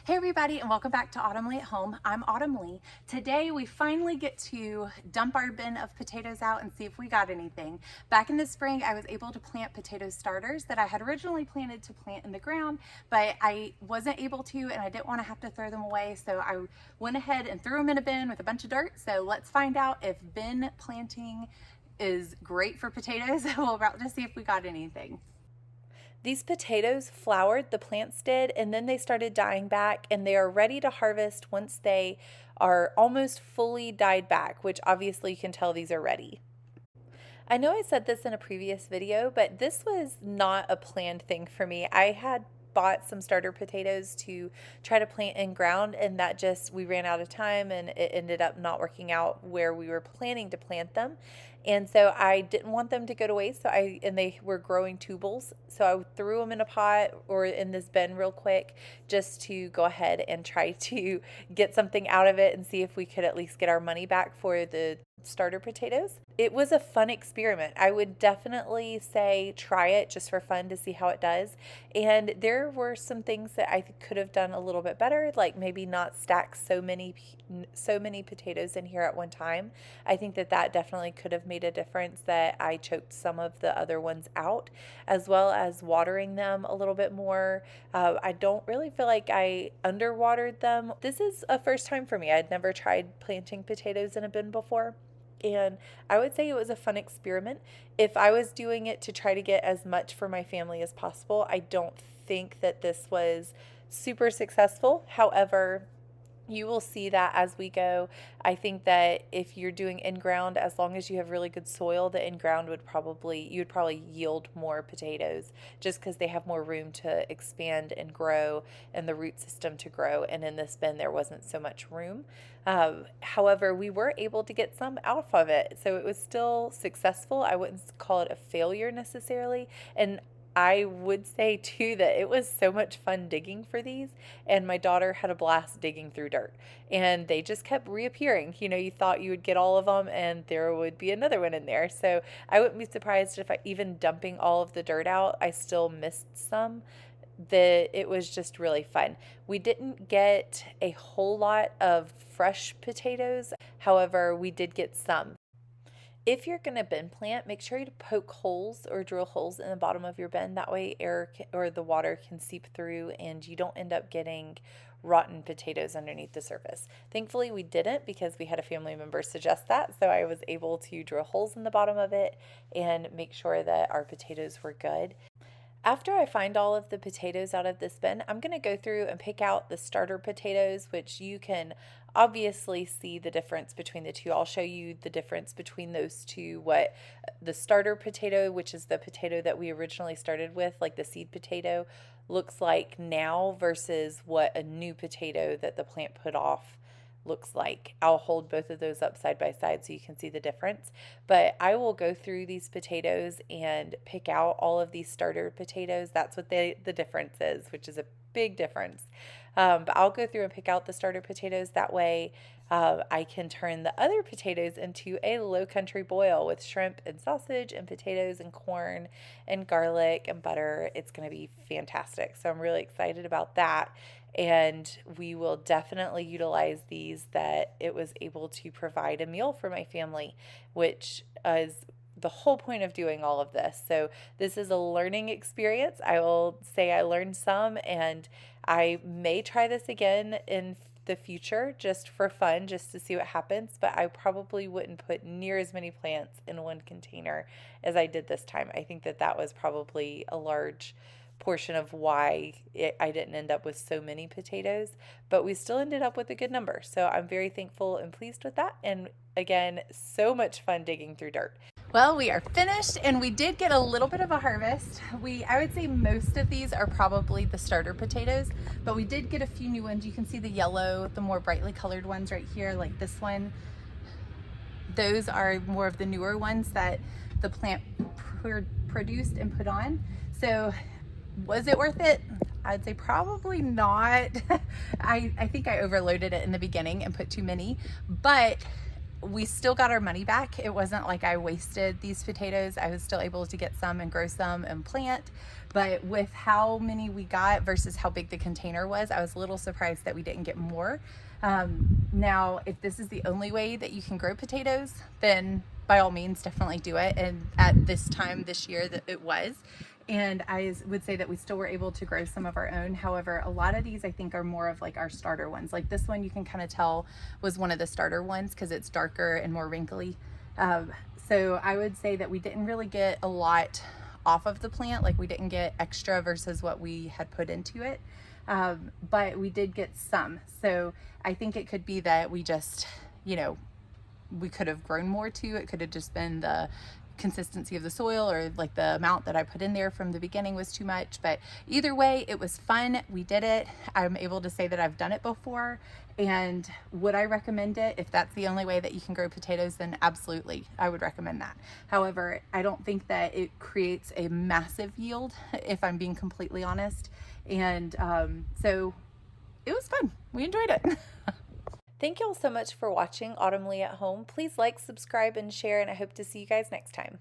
Hey everybody, and welcome back to Autumn Leigh at Home. I'm Autumn Leigh. Today we finally get to dump our bin of potatoes out and see if we got anything. Back in the spring I was able to plant potato starters that I had originally planted to plant in the ground, but I wasn't able to and I didn't want to have to throw them away, so I went ahead and threw them in a bin with a bunch of dirt. So let's find out if bin planting is great for potatoes. We'll route to see if we got anything. These potatoes flowered, the plants did, and then they started dying back, and they are ready to harvest once they are almost fully died back, which obviously you can tell these are ready. I know I said this in a previous video, but this was not a planned thing for me. I had bought some starter potatoes to try to plant in ground, and that just, we ran out of time and it ended up not working out where we were planning to plant them. And so I didn't want them to go to waste, and they were growing tubles, so I threw them in a pot or in this bin real quick just to go ahead and try to get something out of it and see if we could at least get our money back for the starter potatoes. It was a fun experiment. I would definitely say try it just for fun to see how it does. And there were some things that I could have done a little bit better, like maybe not stack so many potatoes in here at one time. I think that definitely could have made a difference, that I choked some of the other ones out, as well as watering them a little bit more. I don't really feel like I underwatered them. This is a first time for me. I'd never tried planting potatoes in a bin before. And I would say it was a fun experiment. If I was doing it to try to get as much for my family as possible, I don't think that this was super successful. However, you will see that as we go. I think that if you're doing in-ground, as long as you have really good soil, the in-ground you would probably yield more potatoes just because they have more room to expand and grow and the root system to grow. And in this bin, there wasn't so much room. However, we were able to get some out of it. So it was still successful. I wouldn't call it a failure necessarily. And I would say too that it was so much fun digging for these, and my daughter had a blast digging through dirt, and they just kept reappearing. You know, you thought you would get all of them and there would be another one in there. So I wouldn't be surprised if even dumping all of the dirt out, I still missed some. It was just really fun. We didn't get a whole lot of fresh potatoes. However, we did get some. If you're going to bin plant, make sure you poke holes or drill holes in the bottom of your bin. That way or the water can seep through and you don't end up getting rotten potatoes underneath the surface. Thankfully, we didn't, because we had a family member suggest that. So I was able to drill holes in the bottom of it and make sure that our potatoes were good. After I find all of the potatoes out of this bin, I'm going to go through and pick out the starter potatoes, which you can obviously see the difference between the two. I'll show you the difference between those two, what the starter potato, which is the potato that we originally started with, like the seed potato, looks like now versus what a new potato that the plant put off looks like. I'll hold both of those up side by side so you can see the difference. But I will go through these potatoes and pick out all of these starter potatoes. That's what the difference is, which is a big difference. But I'll go through and pick out the starter potatoes. That way I can turn the other potatoes into a low country boil with shrimp and sausage and potatoes and corn and garlic and butter. It's going to be fantastic. So I'm really excited about that. And we will definitely utilize these, that it was able to provide a meal for my family, which is the whole point of doing all of this. So this is a learning experience. I will say I learned some, and I may try this again in the future just for fun, just to see what happens, but I probably wouldn't put near as many plants in one container as I did this time. I think that was probably a large portion of why I didn't end up with so many potatoes, but we still ended up with a good number. So I'm very thankful and pleased with that. And again, so much fun digging through dirt. Well, we are finished, and we did get a little bit of a harvest. I would say most of these are probably the starter potatoes, but we did get a few new ones. You can see the yellow, the more brightly colored ones right here, like this one. Those are more of the newer ones that the plant produced and put on. So was it worth it? I'd say probably not. I think I overloaded it in the beginning and put too many, but we still got our money back. It wasn't like I wasted these potatoes. I was still able to get some and grow some and plant. But with how many we got versus how big the container was, I was a little surprised that we didn't get more. Now, if this is the only way that you can grow potatoes, then by all means, definitely do it. And at this time this year that it was. And I would say that we still were able to grow some of our own. However, a lot of these I think are more of like our starter ones. Like this one you can kind of tell was one of the starter ones because it's darker and more wrinkly. So I would say that we didn't really get a lot off of the plant. Like we didn't get extra versus what we had put into it. But we did get some. So I think it could be that we just, you know, we could have grown more too. It could have just been the consistency of the soil, or like the amount that I put in there from the beginning was too much. But either way, it was fun. We did it. I'm able to say that I've done it before. And would I recommend it? If that's the only way that you can grow potatoes, then absolutely, I would recommend that. However, I don't think that it creates a massive yield, if I'm being completely honest. And so it was fun. We enjoyed it. Thank you all so much for watching Autumn Leigh at Home. Please like, subscribe, and share, and I hope to see you guys next time.